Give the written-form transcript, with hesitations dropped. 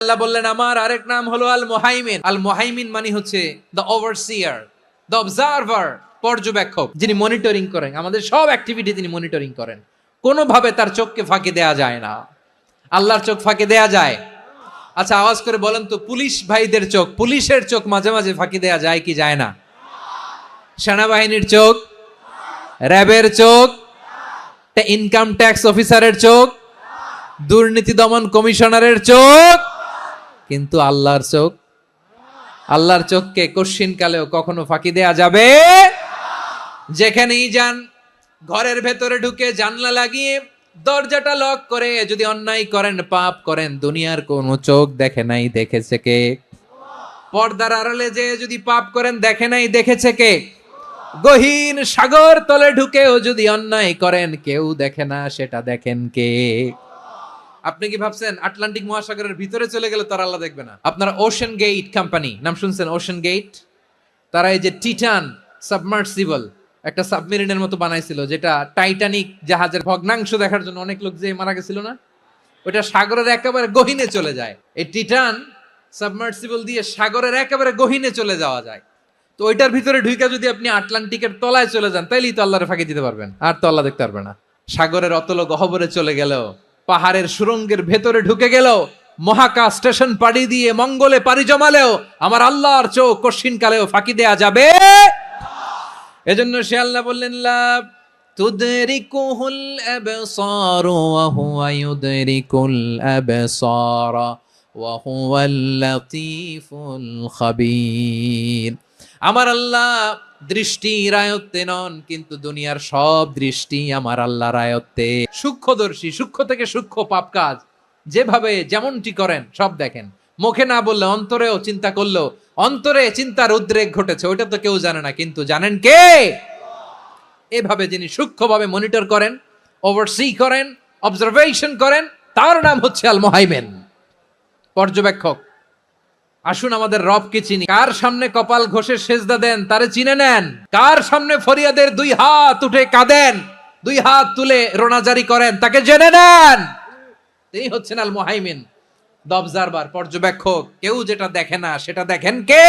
আল্লাহ বললেন আমার আরেক নাম হলো আল মুহাইমিন। আল মুহাইমিন মানে হচ্ছে দ্য ওভারসিয়ার, দ্য অবজারভার, পর্যবেক্ষক, যিনি মনিটরিং করেন, আমাদের সব অ্যাক্টিভিটি তিনি মনিটরিং করেন। কোনোভাবে তার চোখকে ফাঁকি দেয়া যায় না। আল্লাহর চোখ ফাঁকি দেয়া যায়? আচ্ছা আওয়াজ করে বলেন তো, পুলিশ ভাইদের চোখ, পুলিশের চোখ মাঝে মাঝে ফাঁকি দেয়া যায় কি যায় না? সেনাবাহিনীর চোখ, র্যাবের চোখ, ইনকাম ট্যাক্স অফিসারের চোখ, দুর্নীতি দমন কমিশনারের চোখ, কিন্তু আল্লাহর চোখ, আল্লাহর চোখকে কশ্চিন কালেও কখনো ফাঁকি দেয়া যাবে? যেখানেই যান, ঘরের ভেতরে ঢুকে জানলা লাগিয়ে দরজাটা লক করে যদি অন্যায় করেন, পাপ করেন, দুনিয়ার কোনো চোখ দেখে নাই, দেখেছে কে? পর্দার আড়ালে যে যদি পাপ করেন, দেখে নাই, দেখেছে কে? গহীন সাগর তলে ঢুকেও যদি অন্যায় করেন, কেউ দেখে না, সেটা দেখেন কে? আপনি কি ভাবছেন আটলান্টিক মহাসাগরের ভিতরে চলে গেলে তারা আল্লাহ দেখবে না? আপনারা ওশান গেট কোম্পানি নাম শুনছেন? ওশান গেট, তারা এই যে টিটান সাবমার্সিবল একটা সাবমেরিনের মতো বানাইছিল, যেটা টাইটানিক জাহাজের ভগ্নাংশ দেখার জন্য অনেক লোক যে মারা গেছিল না, ওটা সাগরের একেবারে গহীনে চলে যায়। এই টিটান সাবমার্সিবল দিয়ে সাগরের একেবারে গহীনে চলে যাওয়া যায়। তো ওইটার ভিতরে ঢুকে যদি আপনি আটলান্টিকের তলায় চলে যান, তাইলেই তো আল্লাহরে ফাঁকি দিতে পারবেন, আর তো আল্লাহ দেখতে পারবে না। সাগরের অতল গহ্বরে চলে গেল, পাহাড়ের সুরঙ্গের ভেতরে ঢুকে গেল, মহাকাশ স্টেশন পাড়ি দিয়ে মঙ্গলে পাড়ি জমালেও আমার আল্লাহর চোখ কশ্চিন কালেও ফাঁকি দেয়া যাবে? এজন্য সে আল্লাহ বললেন লা তুদরিকুহুল আবসার ওয়া হুয়া ইউদরিকুল আবসার ওয়া হুয়াল লাতীফুল খাবীর। আমার আল্লাহ দৃষ্টির আয়ত্তে নন, কিন্তু দুনিয়ার সব দৃষ্টি আমার আল্লাহর আয়ত্তে। সূক্ষ্মদর্শী, সূক্ষ্ম থেকে সূক্ষ্ম পাপ কাজ যেভাবে যেমনটি করেন সব দেখেন। মুখে না বললে অন্তরেও চিন্তা করলো, অন্তরে চিন্তার উদ্রেক ঘটেছে, ওইটা তো কেউ জানে না, কিন্তু জানেন কে? এভাবে যিনি সূক্ষ্মভাবে মনিটর করেন, ওভারসি করেন, অবজারভেশন করেন, তার নাম হচ্ছে আল মুহাইমিন, পর্যবেক্ষক। আসুন আমাদের রবকে চিনি। কার সামনে কপাল ঘষে সেজদা দেন তারে চিনে নেন। কার সামনে ফরিয়াদের দুই হাত উঠে কাঁদেন, দুই হাত তুলে রোনাজারি করেন, তাকে জেনে নেন। এই হচ্ছেন আল মুহাইমিন, দ্য অবজারভার, পর্যবেক্ষক। কেউ যেটা দেখে না সেটা দেখেন কে?